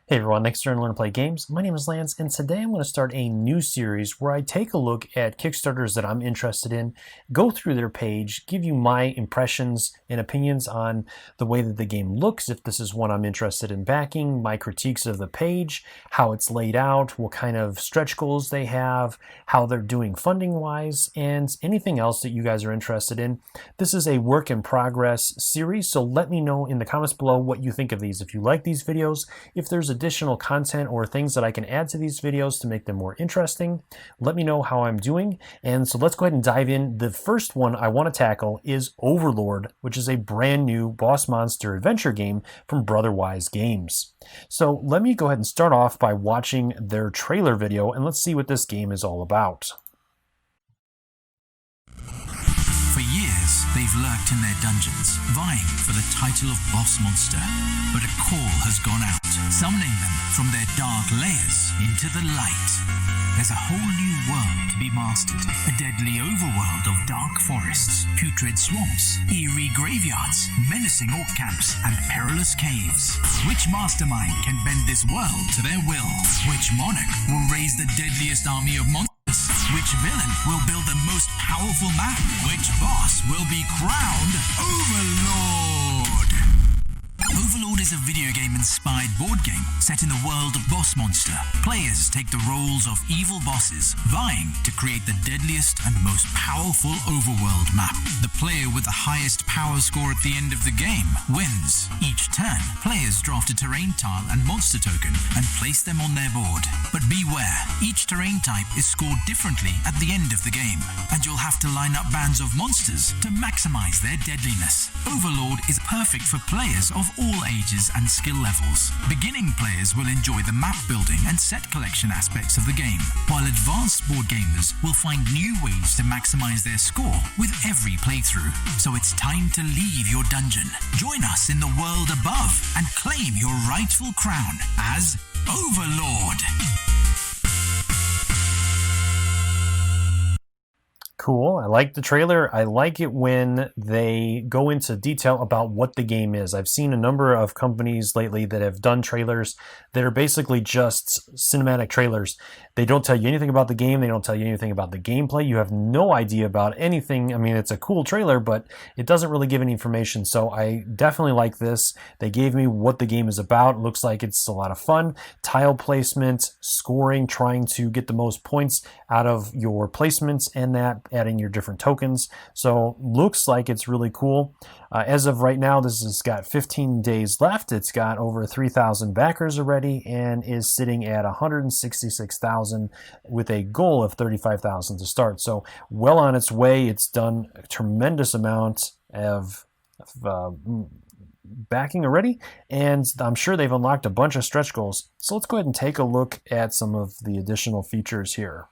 Hey everyone, thanks for learning to play games. My name is Lance, and today I'm going to start a new series where I take a look at Kickstarters that I'm interested in, go through their page, give you my impressions and opinions on the way that the game looks, if this is one I'm interested in backing, my critiques of the page, how it's laid out, what kind of stretch goals they have, how they're doing funding-wise, and anything else that you guys are interested in. This is a work in progress series, so let me know in the comments below what you think of these. If you like these videos, if there's additional content or things that I can add to these videos to make them more interesting, let me know how I'm doing. And so let's go ahead and dive in. The first one I want to tackle is Overlord, which is a brand new boss monster adventure game from Brotherwise Games. So let me go ahead and start off by watching their trailer video, and let's see what this game is all about. For years, they've lurked in their dungeons, vying for the title of boss monster. But a call has gone out, summoning them from their dark layers into the light. There's a whole new world to be mastered, a deadly overworld of dark forests, putrid swamps, eerie graveyards, menacing orc camps, and perilous caves. Which mastermind can bend this world to their will? Which monarch will raise the deadliest army of monsters? Which villain will build the most powerful map? Which boss will be crowned Overlord? Overlord is a video game-inspired board game set in the world of Boss Monster. Players take the roles of evil bosses, vying to create the deadliest and most powerful overworld map. The player with the highest power score at the end of the game wins. Each turn, players draft a terrain tile and monster token and place them on their board. But beware, each terrain type is scored differently at the end of the game, and you'll have to line up bands of monsters to maximize their deadliness. Overlord is perfect for players of all ages and skill levels. Beginning players will enjoy the map building and set collection aspects of the game, while advanced board gamers will find new ways to maximize their score with every playthrough. So it's time to leave your dungeon, join us in the world above, and claim your rightful crown as Overlord. Cool. I like the trailer. I like it when they go into detail about what the game is. I've seen a number of companies lately that have done trailers that are basically just cinematic trailers. They don't tell you anything about the game. They don't tell you anything about the gameplay. You have no idea about anything. I mean, it's a cool trailer, but it doesn't really give any information. So I definitely like this. They gave me what the game is about. It looks like it's a lot of fun. Tile placement, scoring, trying to get the most points out of your placements, and that adding your different tokens. So looks like it's really cool. As of right now, this has got 15 days left. It's got over 3,000 backers already and is sitting at 166,000 with a goal of 35,000 to start. So well on its way. It's done a tremendous amount of backing already, and I'm sure they've unlocked a bunch of stretch goals. So let's go ahead and take a look at some of the additional features here.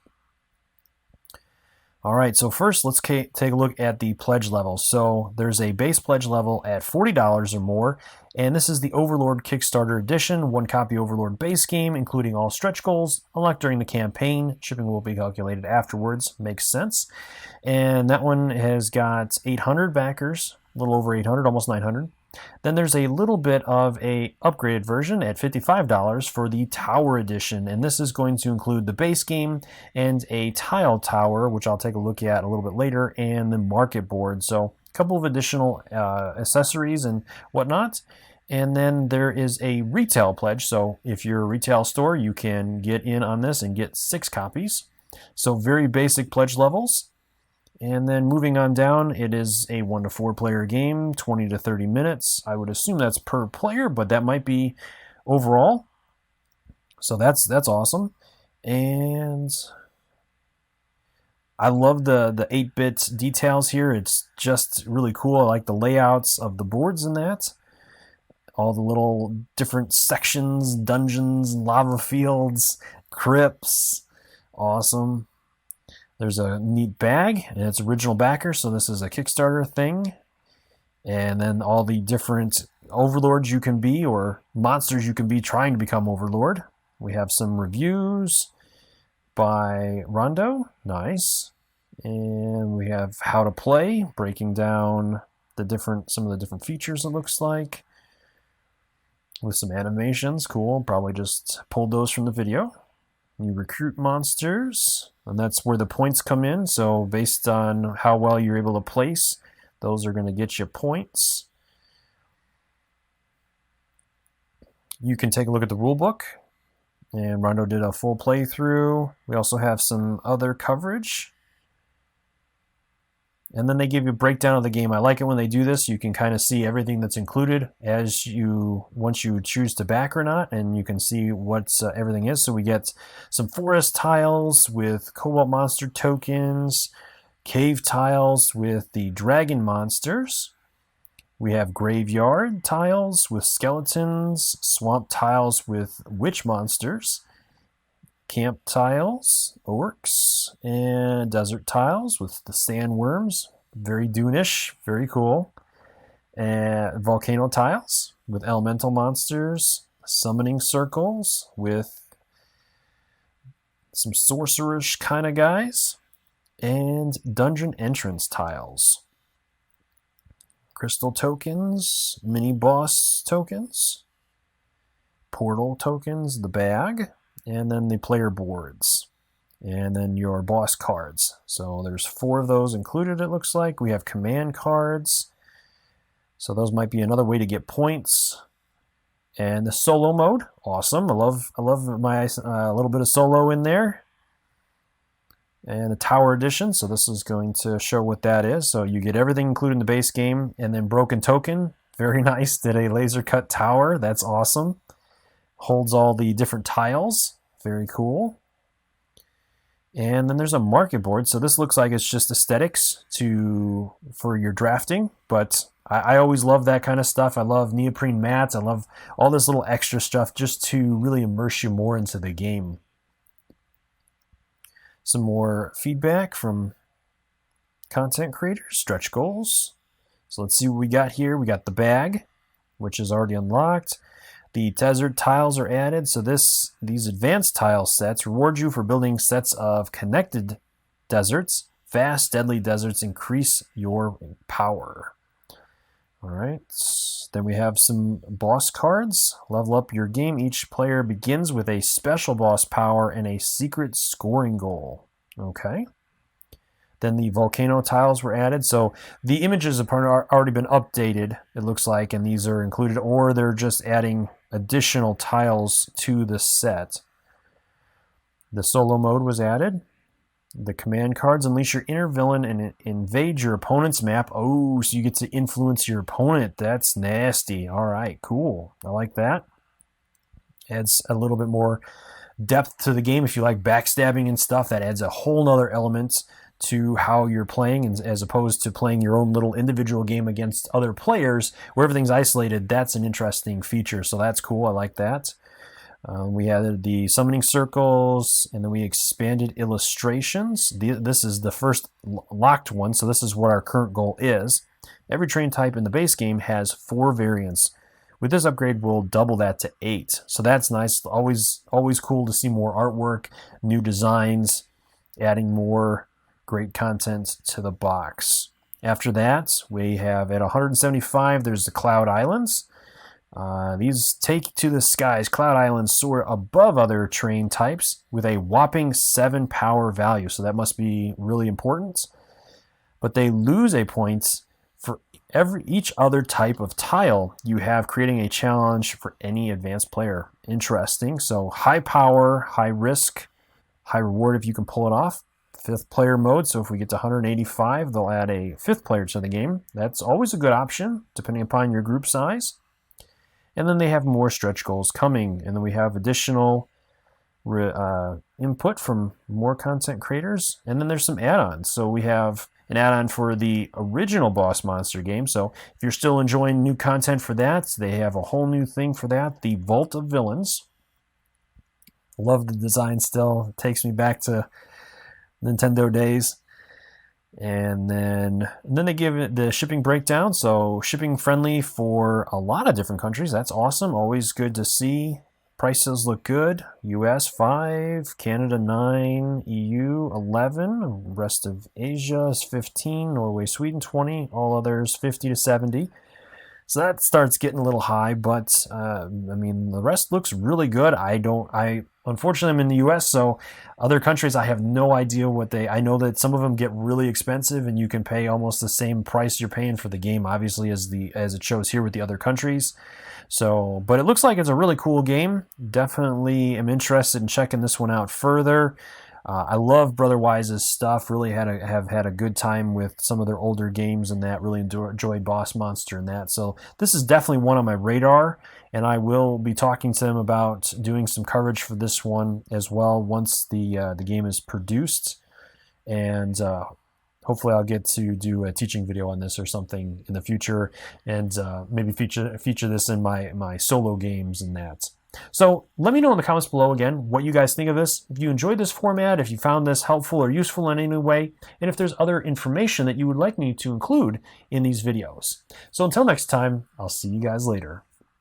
All right, so first let's take a look at the pledge level. So there's a base pledge level at $40 or more, and this is the Overlord Kickstarter edition, one copy Overlord base game, including all stretch goals, unlocked during the campaign. Shipping will be calculated afterwards, makes sense. And that one has got 800 backers, a little over 800, almost 900. Then there's a little bit of a upgraded version at $55 for the Tower Edition, and this is going to include the base game and a tile tower, which I'll take a look at a little bit later, and the market board. So a couple of additional accessories and whatnot. And then there is a retail pledge, so if you're a retail store, you can get in on this and get 6 copies. So very basic pledge levels. And then moving on down, it is a 1 to 4 player game, 20 to 30 minutes. I would assume that's per player, but that might be overall. So that's awesome. And I love the 8-bit details here. It's just really cool. I like the layouts of the boards in that. All the little different sections, dungeons, lava fields, crypts. Awesome. There's a neat bag, and it's original backer, so this is a Kickstarter thing. And then all the different overlords you can be, or monsters you can be trying to become Overlord. We have some reviews by Rondo, nice. And we have how to play, breaking down some of the different features, it looks like. with some animations. Cool. Probably just pulled those from the video. You recruit monsters, and that's where the points come in. So based on how well you're able to place, those are going to get you points. You can take a look at the rule book, and Rondo did a full playthrough. We also have some other coverage. And then they give you a breakdown of the game. I like it when they do this. You can kind of see everything that's included once you choose to back or not, and you can see what everything is. So we get some forest tiles with cobalt monster tokens, cave tiles with the dragon monsters. We have graveyard tiles with skeletons, swamp tiles with witch monsters, camp tiles, orcs, and desert tiles with the sandworms. Very Dune-ish, very cool. And volcano tiles with elemental monsters, summoning circles with some sorcererish kind of guys, and dungeon entrance tiles. Crystal tokens, mini boss tokens, portal tokens, the bag, and then the player boards, and then your boss cards. So there's 4 of those included, it looks like. We have command cards, so those might be another way to get points. And the solo mode, awesome. I love my little bit of solo in there. And the Tower Edition, so this is going to show what that is. So you get everything included in the base game, and then Broken Token, very nice. Did a laser cut tower, that's awesome. Holds all the different tiles, very cool. And then there's a market board. So this looks like it's just aesthetics for your drafting, but I always love that kind of stuff. I love neoprene mats. I love all this little extra stuff just to really immerse you more into the game. Some more feedback from content creators, stretch goals. So let's see what we got here. We got the bag, which is already unlocked. The desert tiles are added. So these advanced tile sets reward you for building sets of connected deserts. Fast, deadly deserts increase your power. All right. Then we have some boss cards. Level up your game. Each player begins with a special boss power and a secret scoring goal. Okay. Then the volcano tiles were added. So the images have already been updated, it looks like, and these are included, or they're just adding additional tiles to the set. The solo mode was added. The command cards unleash your inner villain and invade your opponent's map. Oh, so you get to influence your opponent. That's nasty. All right, cool. I like that. Adds a little bit more depth to the game. If you like backstabbing and stuff, that adds a whole nother element to how you're playing, and as opposed to playing your own little individual game against other players where everything's isolated. That's an interesting feature, so that's cool. I like that. We added the summoning circles, and then we expanded illustrations. This is the first locked one, so this is what our current goal is. Every train type in the base game has 4 variants. With this upgrade, we'll double that to 8. So that's nice. Always cool to see more artwork, new designs, adding more great content to the box. After that, we have at 175, there's the Cloud Islands. These take to the skies. Cloud Islands soar above other train types with a whopping 7 power value, so that must be really important. But they lose a point for each other type of tile you have, creating a challenge for any advanced player. Interesting. So high power, high risk, high reward if you can pull it off. 5th player mode, so if we get to 185, they'll add a 5th player to the game. That's always a good option, depending upon your group size. And then they have more stretch goals coming, and then we have additional input from more content creators, and then there's some add-ons. So we have an add-on for the original Boss Monster game, so if you're still enjoying new content for that, they have a whole new thing for that, the Vault of Villains. Love the design still. It takes me back to Nintendo days. And then they give it the shipping breakdown. So shipping friendly for a lot of different countries. That's awesome. Always good to see. Prices look good. US 5, Canada 9, EU 11, rest of Asia is 15, Norway, Sweden 20, all others 50 to 70. So that starts getting a little high, but I mean, the rest looks really good. I unfortunately I'm in the U.S., so other countries I have no idea what I know that some of them get really expensive, and you can pay almost the same price you're paying for the game, obviously, as it shows here with the other countries. So, but it looks like it's a really cool game. Definitely am interested in checking this one out further. I love Brother Wise's stuff. Really have had a good time with some of their older games and that. Really enjoyed Boss Monster and that. So this is definitely one on my radar, and I will be talking to them about doing some coverage for this one as well once the game is produced. And hopefully I'll get to do a teaching video on this or something in the future, and maybe feature this in my solo games and that. So let me know in the comments below again what you guys think of this, if you enjoyed this format, if you found this helpful or useful in any way, and if there's other information that you would like me to include in these videos. So until next time, I'll see you guys later.